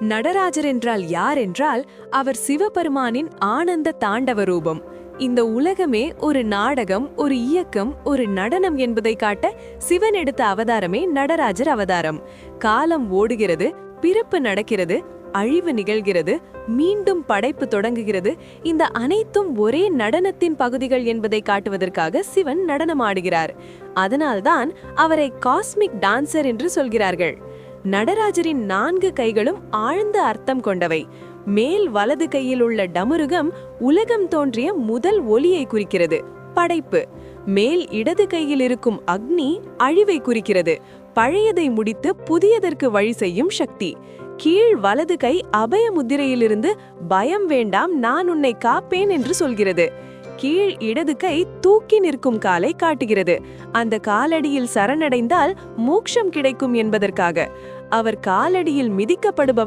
நடராஜர் என்றால் யார் என்றால் அவர் சிவபெருமானின் ஆனந்த தாண்டவ ரூபம். இந்த உலகமே ஒரு நாடகம், ஒரு இயக்கம், ஒரு நடனம் என்பதை காட்ட சிவன் எடுத்த அவதாரமே நடராஜர் அவதாரம். காலம் ஓடுகிறது, பிறப்பு நடக்கிறது, அழிவு நிகழ்கிறது, மீண்டும் படைப்பு தொடங்குகிறது. இந்த அனைத்தும் ஒரே நடனத்தின் பகுதிகள் என்பதை காட்டுவதற்காக சிவன் நடனமாடுகிறார். அதனால்தான் அவரை காஸ்மிக் டான்சர் என்று சொல்கிறார்கள். நடராஜரின் 4 கைகளும் ஆழ்ந்த அர்த்தம் கொண்டவை. மேல் வலது கையில் உள்ள டமுருகம் உலகம் தோன்றிய முதல் ஒலியை குறிக்கிறது, படைப்பு. மேல் இடது கையில் இருக்கும் அக்னி அழிவை குறிக்கிறது, பழையதை முடித்து புதியதற்கு வழி செய்யும் சக்தி. கீழ் வலது கை அபய முத்திரையிலிருந்து பயம் வேண்டாம், நான் உன்னை காப்பேன் என்று சொல்கிறது. கீழ் இடது கை தூக்கி நிற்கும் காலை காட்டுகிறது, அந்த காலடியில் சரணடைந்தால் மோட்சம் கிடைக்கும் என்பதற்காக. அவர் காலடியில் மிதிக்கப்படுபவன்